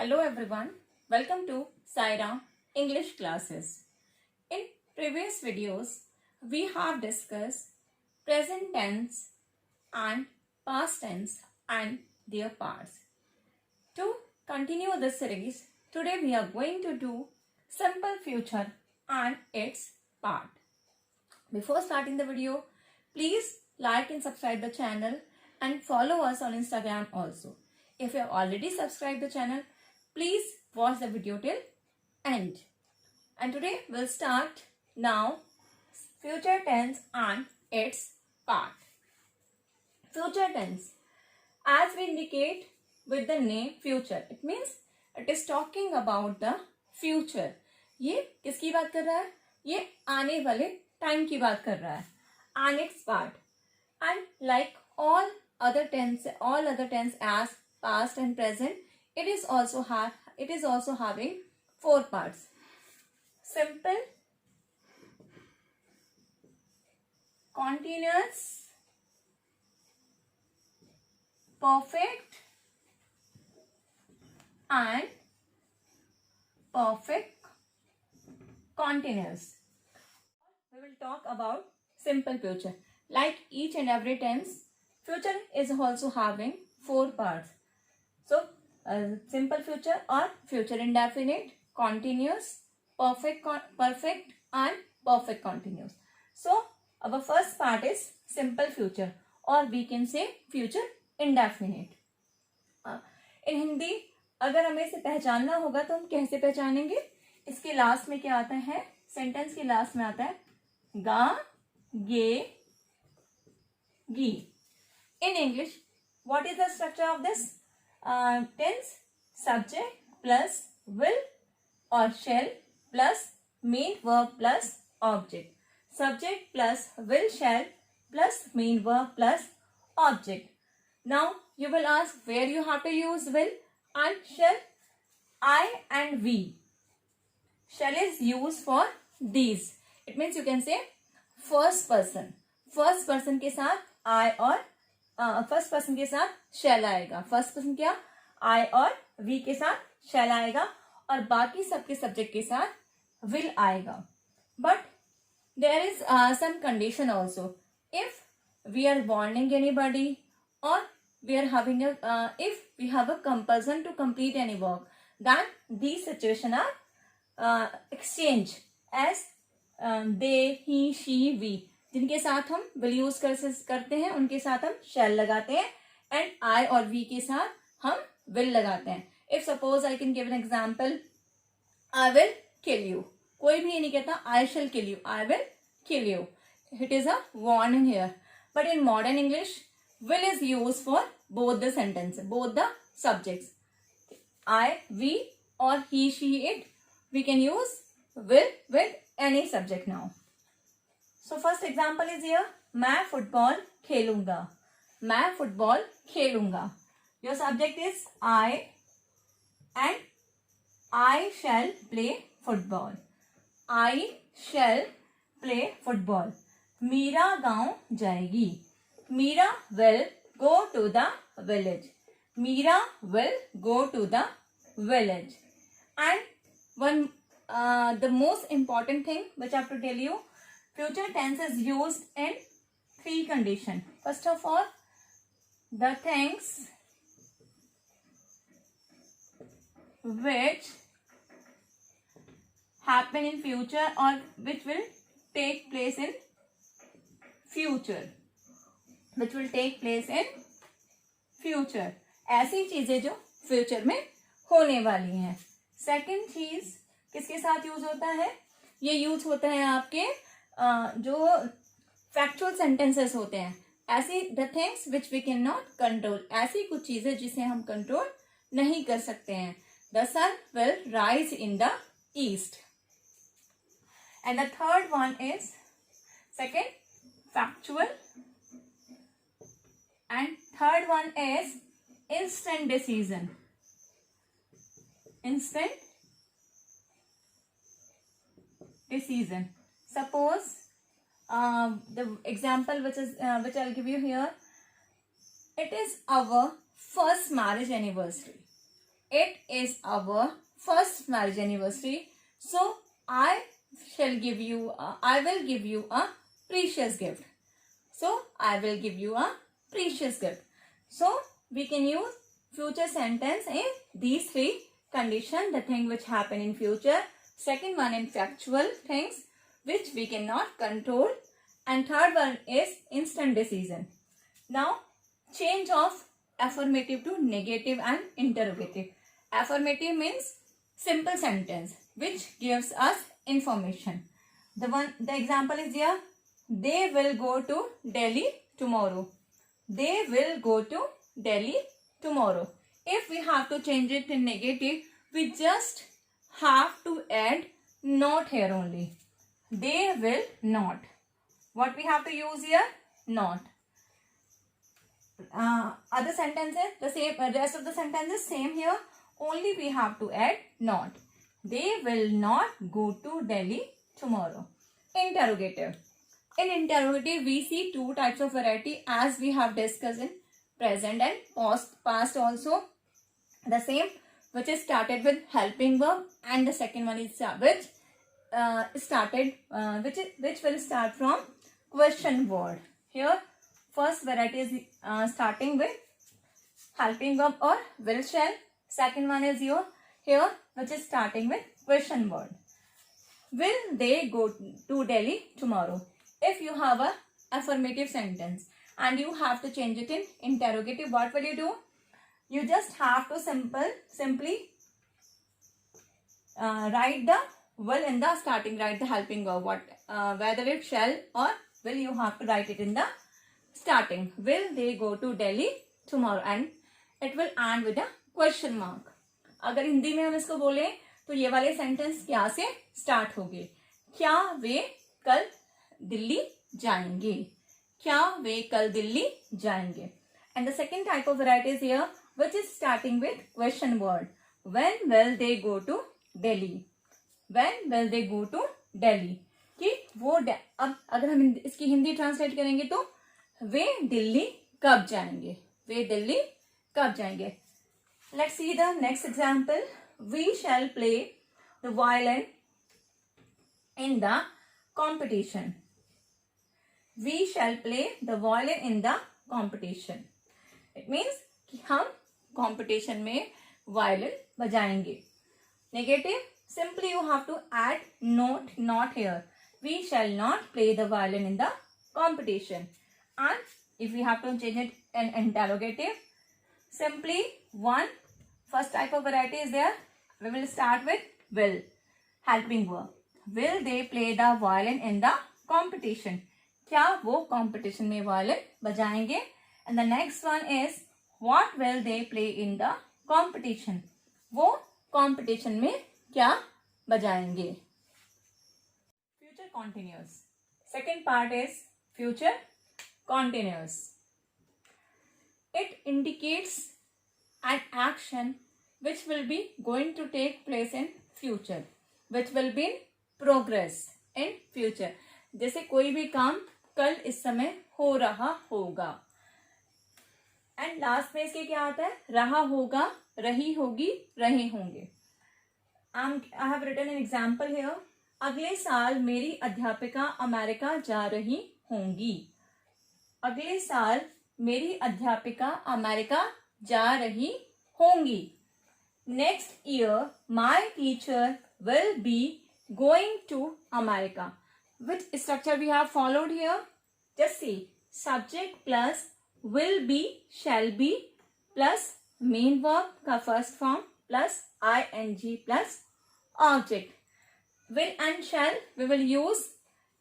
Hello everyone, welcome to Saira English classes. In previous videos, we have discussed present tense and past tense and their parts. To continue this series, today we are going to do simple future and its part. Before starting the video, please like and subscribe the channel and follow us on Instagram also. If you have already subscribed the channel, please watch the video till end. And today we'll start now future tense and its part. Future tense, as we indicate with the name future, it means it is talking about the future. ये किसकी बात कर रहा है? ये आने वाले time की बात कर रहा है. And its part. And like all other tense as past and present, it is also having four parts: simple, continuous, perfect and perfect continuous. We will talk about simple future. Like each and every tense, future is also having four parts. So simple future or future indefinite, continuous, perfect and perfect continuous. So our first part is simple future, or we can say future indefinite. In Hindi अगर हमें इसे पहचानना होगा तो हम कैसे पहचानेंगे? इसके लास्ट में क्या आता है? सेंटेंस के लास्ट में आता है गा, गे, गी. In English, what is the structure of this tense? Subject plus will or shall plus main verb plus object. Subject plus will, shall plus main verb plus object. Now you will ask where you have to use will and shall. I and we. Shall is used for these. It means you can say first person. First person के साथ I और first person के साथ shall आएगा. First person क्या? I और we के साथ shall आएगा और बाकी सबके सब्जेक्ट के साथ will आएगा. But there is some condition also. If we are warning anybody or we are having if we have a compulsion to complete any work, then these situations are exchange as they, he, she, we. जिनके साथ हम will use करते हैं उनके साथ हम shall लगाते हैं and I और we के साथ हम will लगाते हैं. If suppose I can give an example, I will kill you. कोई भी ये नहीं कहता I shall kill you. I will kill you. It is a warning here. But in modern English, will is used for both the sentences, both the subjects. I, we or he, she, it. We can use will with any subject now. So first example is here. मैं football खेलूंगा. मैं football खेलूंगा. Your subject is I and I shall play football. I shall play football. Meera गांव जाएगी. Meera will go to the village. Meera will go to the village. And one the most important thing which I have to tell you, future tense is used in three conditions. First of all, the things which happen in future or which will take place in future. Which will take place in future. ऐसी चीजें जो future में होने वाली हैं. Second चीज किसके साथ यूज होता है? ये यूज होता है आपके जो फैक्चुअल सेंटेंसेस होते हैं. ऐसी the things which we can not control. ऐसी कुछ चीजें जिसे हम कंट्रोल नहीं कर सकते हैं. The sun will rise in the east. And the third one is second factual and third one is instant decision. Instant decision. Suppose the example which I'll give you here, it is our first marriage anniversary. it is our first marriage anniversary, so I will give you a precious gift. So I will give you a precious gift. So we can use future sentence in these three conditions: the thing which happen in future, second one in factual things which we cannot control, and third one is instant decision. Now change of affirmative to negative and interrogative. Affirmative means simple sentence which gives us information. The example is here: they will go to Delhi tomorrow. They will go to Delhi tomorrow. If we have to change it to negative, we just have to add not here only. They will not. What we have to use here? Not. Other sentences, the same. Rest of the sentences same here. Only we have to add not. They will not go to Delhi tomorrow. Interrogative. In interrogative, we see two types of variety as we have discussed in present and past also. The same, which is started with helping verb, and the second one is which will start from question word. Here, first variety is starting with helping verb or will shall. Second one is here which is starting with question word. Will they go to Delhi tomorrow? If you have a affirmative sentence and you have to change it in interrogative, what will you do? You just have to simply write the will in the starting, write the helping verb. Whether it shall or will, you have to write it in the starting. Will they go to Delhi tomorrow? And it will end with a question mark. अगर हिंदी में हम इसको बोले तो ये वाले sentence क्या से स्टार्ट होंगे? क्या वे कल दिल्ली जाएंगे? क्या वे कल दिल्ली जाएंगे? And the second type of variety is here, which is starting with question word. When will they go to Delhi? When will they go to Delhi? कि वो अब अगर हम इसकी हिंदी ट्रांसलेट करेंगे तो वे दिल्ली कब जाएंगे? वे दिल्ली कब जाएंगे? Let's see the next example. We shall play the violin in the competition. We shall play the violin in the competition. It means कि हम competition में violin बजाएंगे. Negative, simply you have to add not here. We shall not play the violin in the competition. And if we have to change it in interrogative, simply first type of variety is there. We will start with will, helping verb. Will they play the violin in the competition? क्या वो competition में violin बजाएंगे? And the next one is what will they play in the competition? वो competition में क्या बजाएंगे? Future continuous. Second part is future continuous. It indicates an action which will be going to take place in future, which will be in progress in future. जैसे कोई भी काम कल इस समय हो रहा होगा. एंड लास्ट में इसके क्या आता है? रहा होगा, रही होगी, रहे होंगे. I have written an example here. अगले साल मेरी अध्यापिका अमेरिका जा रही होंगी. अगले साल मेरी अध्यापिका अमेरिका जा रही होंगी. Next year my teacher will be going to America. Which structure we have followed here? Just see, subject plus will be, shall be plus main verb का first form plus ing plus object. Will and shall we will use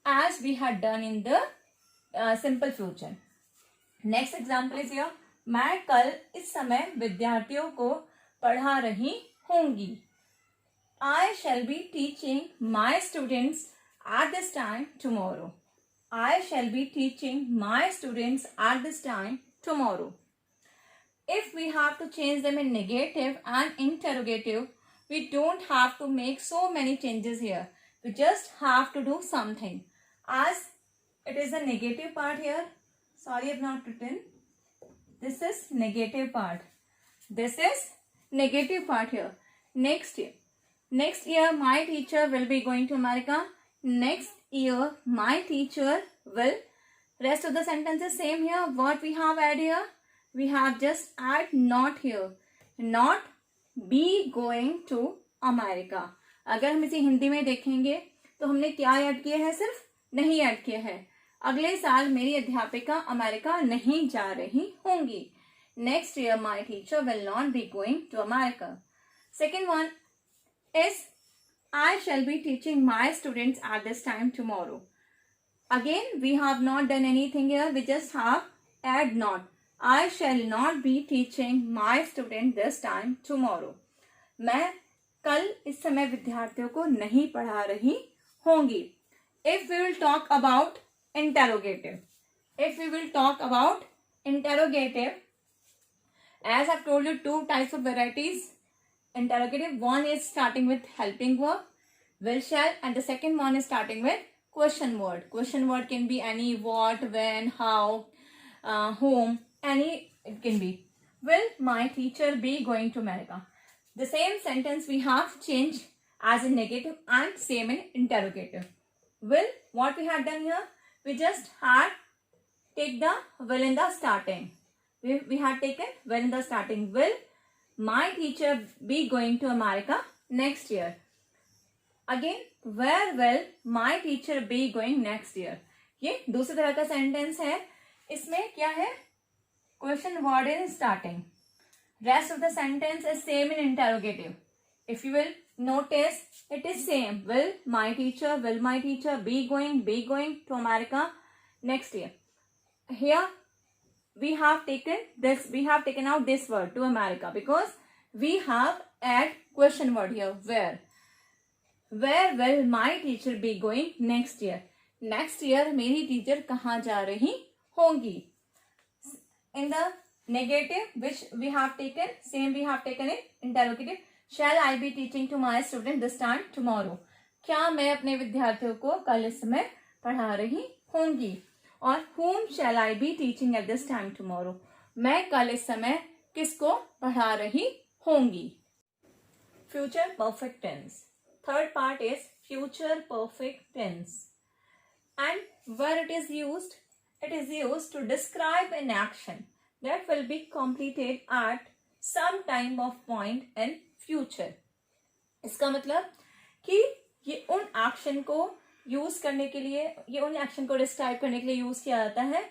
as we had done in the simple future. Next example is here. मैं कल इस समय विद्यार्थियों को पढ़ा रही होंगी. I shall be teaching my students at this time tomorrow. I shall be teaching my students at this time tomorrow. If we have to change them in negative and interrogative, we don't have to make so many changes here. We just have to do something. As it is the negative part here. Sorry, I have not written. This is negative part. This is negative part here. Next year my teacher will be going to America. Next year my teacher will. Rest of the sentences same here. What we have add here? We have just add not here. Not be going to America. अगर हम इसे हिंदी में देखेंगे तो हमने क्या add किया है? सिर्फ नहीं ऐड किया है. अगले साल मेरी अध्यापिका अमेरिका नहीं जा रही होंगी. Next year my teacher will not be going to America. Second one is I shall be teaching my students at this time tomorrow. Again we have not done anything here. We just have add not. I shall not be teaching my student this time tomorrow. मैं कल इस समय विद्यार्थियों को नहीं पढ़ा रही होंगी. If we will talk about interrogative. As I've told you, two types of varieties interrogative. One is starting with helping verb, will, shall, and the second one is starting with question word. Question word can be any, what, when, how, whom, any it can be. Will my teacher be going to America? The same sentence we have changed as in negative and same in interrogative. Will, what we had done here? We just had take the will in the starting. We had taken will in the starting. Will my teacher be going to America next year? Again, where will my teacher be going next year? ये दूसरी तरह का sentence है. इसमें क्या है? Question word in starting. Rest of the sentence is same in interrogative. If you will notice, it is same. Will my teacher be going to America next year? Here we have taken out this word to America because we have add question word here. Where will my teacher be going next year? Next year मेरी teacher कहाँ जा रही होंगी? In the negative, which we have taken, same we have taken in interrogative. Shall I be teaching to my student this time tomorrow? क्या मैं अपने विद्यार्थियों को कल इस समय पढ़ा रही होंगी? और whom shall I be teaching at this time tomorrow? मैं कल इस समय किसको पढ़ा रही होंगी? Future perfect tense. Third part is future perfect tense. And where it is used to describe an action that will be completed at some time of point in future. इसका मतलब कि ये उन एक्शन को यूज करने के लिए, ये उन एक्शन को डिस्क्राइब करने के लिए यूज किया जाता है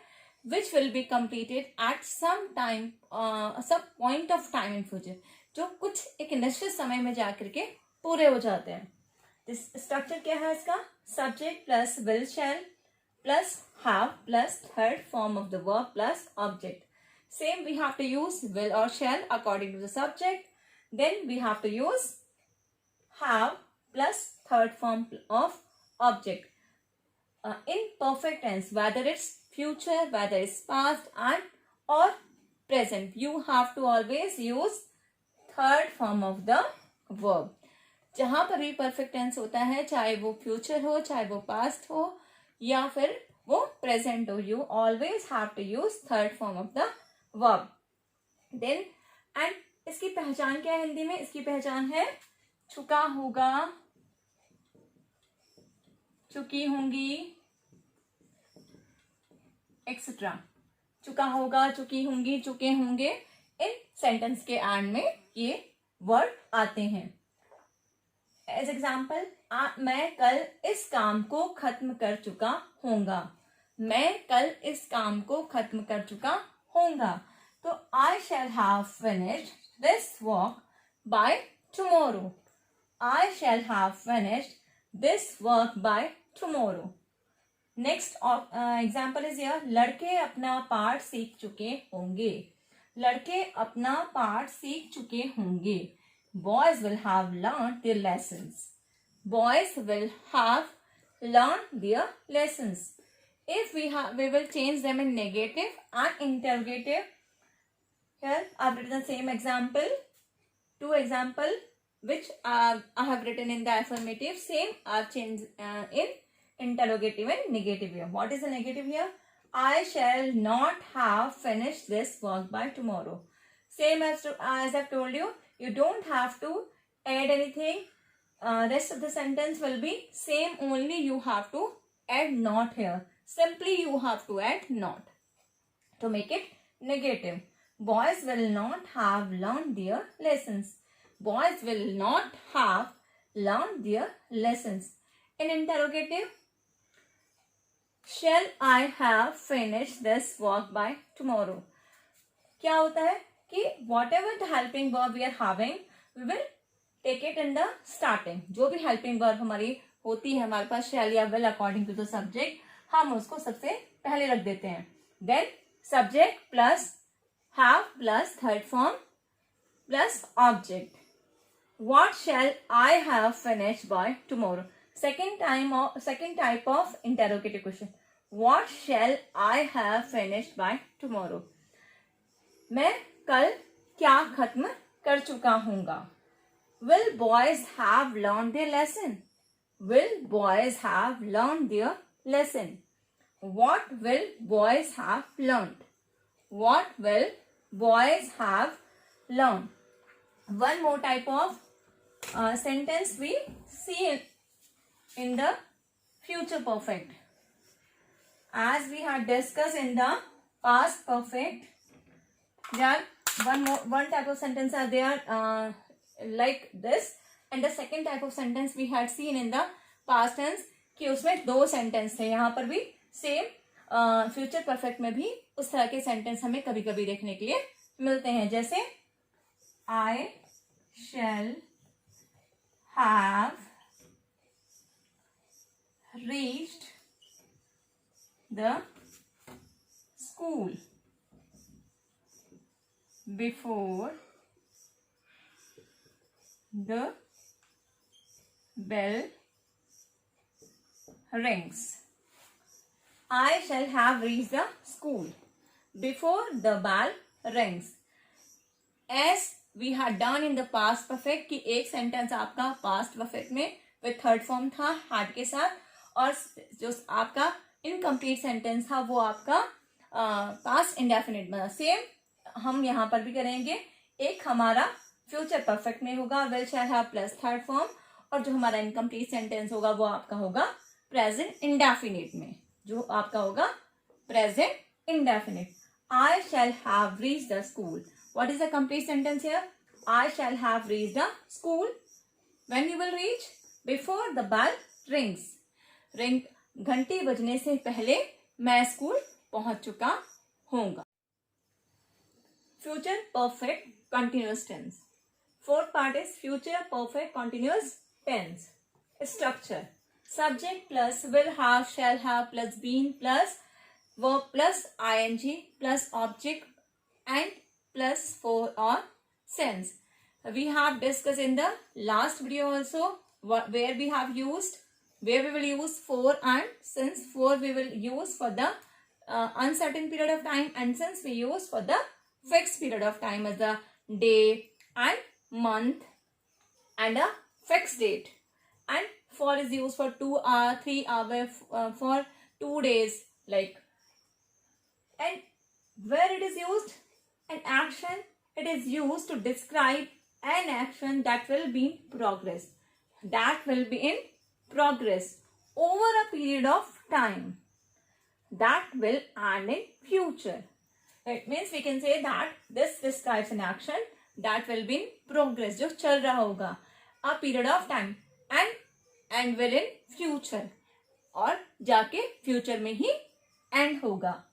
which will be completed at some point of time in future, जो कुछ एक निश्चित समय में जाकर के पूरे हो जाते हैं. स्ट्रक्चर क्या है इसका? Subject plus will shell plus have plus third form of the verb plus object. Same we have to use will or shall according to the subject. Then we have to use have plus third form of object. In perfect tense, whether it's future, whether it's past and or present, you have to always use third form of the verb. जहाँ पर भी perfect tense होता है, चाहे वो future हो, चाहे वो past हो या फिर वो present हो, you always have to use third form of the verb. Then and इसकी पहचान क्या है हिंदी में? इसकी पहचान है चुका होगा, चुकी होंगी, एक्सेट्रा. चुका होगा, चुकी होंगी, चुके होंगे, इन सेंटेंस के एंड में ये वर्ड आते हैं. एज एग्जाम्पल, मैं कल इस काम को खत्म कर चुका होऊंगा. मैं कल इस काम को खत्म कर चुका होऊंगा. तो I shall have finished this work by tomorrow. I shall have finished this work by tomorrow. Next example is here, लड़के अपना पाठ सीख चुके होंगे. लड़के अपना पाठ सीख चुके होंगे. Boys will have learned their lessons. Boys will have learned their lessons. If we will change them in negative and interrogative. Here I have written the same example. Two example which I have written in the affirmative. Same I have changed in interrogative and negative here. What is the negative here? I shall not have finished this work by tomorrow. Same as I have told you. You don't have to add anything. Rest of the sentence will be same, only you have to add not here. Simply you have to add not to make it negative. Boys will not have learned their lessons. Boys will not have learned their lessons. In interrogative, shall I have finished this work by tomorrow? क्या होता है कि whatever the helping verb we are having, we will take it in the starting. जो भी helping verb हमारी होती है हमारे पास shall या will according to the subject, हम उसको सबसे पहले रख देते हैं. Then subject plus have plus third form plus object. What shall I have finished by tomorrow? Second type of interrogative question. What shall I have finished by tomorrow? मैं कल क्या खत्म कर चुका हूँगा. Will boys have learned their lesson? Will boys have learned their lesson? What will boys have learned? What will boys have learned? One more type of sentence we see in the future perfect. As we had discussed in the past perfect, there one type of sentence are there like this, and the second type of sentence we had seen in the past tense कि उसमें दो sentence थे. यहाँ पर भी same future perfect में भी उस तरह के सेंटेंस हमें कभी कभी देखने के लिए मिलते हैं. जैसे I shall have reached the school before the bell rings. I shall have reached the school before the bell rings. As we had done in the past perfect कि एक सेंटेंस आपका past perfect में with third form था had के साथ, और जो आपका इनकम्प्लीट सेंटेंस था वो आपका past indefinite बना. सेम हम यहाँ पर भी करेंगे. एक हमारा फ्यूचर परफेक्ट में होगा will shall have plus third form, और जो हमारा इनकम्प्लीट सेंटेंस होगा वो आपका होगा प्रेजेंट इंडेफिनिट में, जो आपका होगा present indefinite. I shall have reached the school. What is the complete sentence here? I shall have reached the school. When you will reach? Before the bell rings. Ring घंटी बजने से पहले मैं school पहुंच चुका हूँगा. Future perfect continuous tense. Fourth part is future perfect continuous tense. Structure. Subject plus will have, shall have plus been plus verb plus ing plus object and plus for or sense. We have discussed in the last video also where we will use for and since. For we will use for the uncertain period of time, and since we use for the fixed period of time as the day and month and a fixed date. And for is used for 2 hours, 3 hours, for 2 days, like. And where it is used? An action. It is used to describe an action that will be in progress. That will be in progress over a period of time. That will end in future. It means we can say that this describes an action that will be in progress, जो चल रहा होगा a period of time, and will in future, और जाके future में ही end होगा.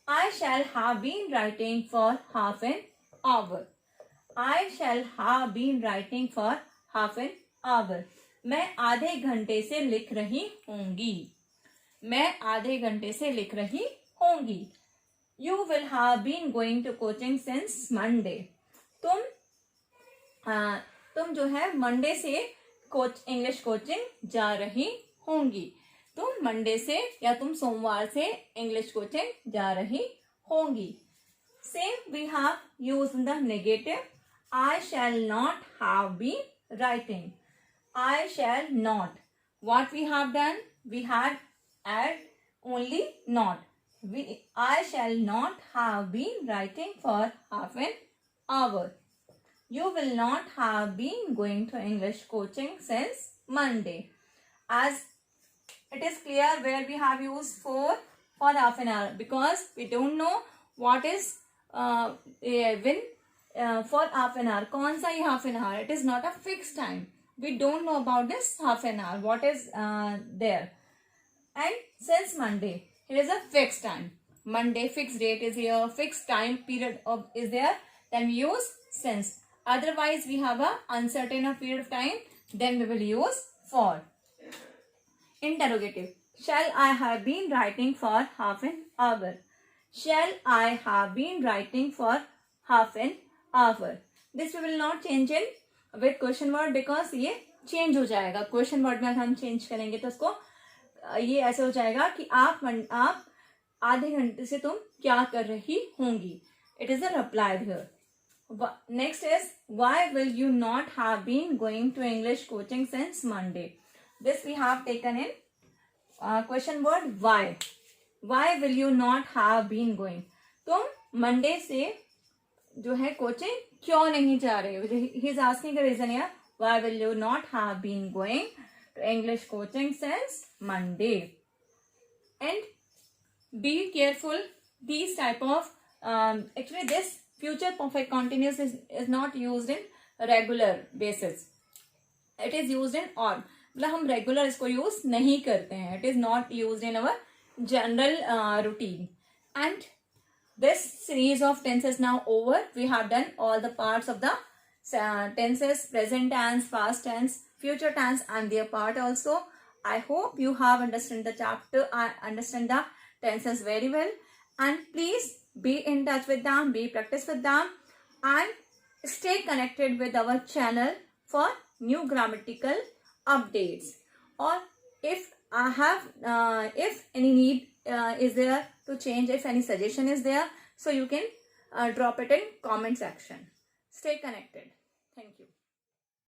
I shall have been writing for half an hour. I shall have been writing for half an hour. मैं आधे घंटे से लिख रही होंगी. मैं आधे घंटे से लिख रही होंगी. You will have been going to coaching since Monday. तुम जो है मंडे से इंग्लिश कोचिंग जा रही होंगी. तुम मंडे से या तुम सोमवार से इंग्लिश कोचिंग जा रही होंगी. Same we have used in the negative. I shall not have been writing. I shall not. What we have done? We had add only not. I shall not have been writing for half an hour. you will not have been going to English coaching since Monday. As it is clear where we have used for half an hour, because we don't know what is when for half an hour, कौन सा ये half an hour, it is not a fixed time. We don't know about this half an hour, what is there. And since Monday, it is a fixed time. Monday, fixed date is here, fixed time period of is there, then we use since. Otherwise, we have a uncertain period of time, then we will use for. Interrogative. Shall I have been writing for half an hour? Shall I have been writing for half an hour? This we will not change in with question word, because ये change हो जाएगा. Question word में हम change करेंगे तो उसको ये ऐसे हो जाएगा कि आप आधे घंटे से तुम क्या कर रही होंगी. It is a reply here. Next is, why will you not have been going to English coaching since Monday? This we have taken in question word why. Why will you not have been going? तुम Monday से जो है coaching क्यों नहीं जा रहे हो? He is asking a reason here. Why will you not have been going to English coaching since Monday? And be careful. These type of actually this future perfect continuous is not used in regular basis. It is used in odd. मतलब हम regular इसको use नहीं करते हैं. It is not use in our general routine. And this series of tenses now over. We have done all the parts of the tenses, present tense, past tense, future tense and their part also. I hope you have understood the chapter, understand the tenses very well, and please be in touch with them, be practice with them, and stay connected with our channel for new grammatical updates. Or if I have if any need is there to change, if any suggestion is there, so you can drop it in comment section. Stay connected. Thank you.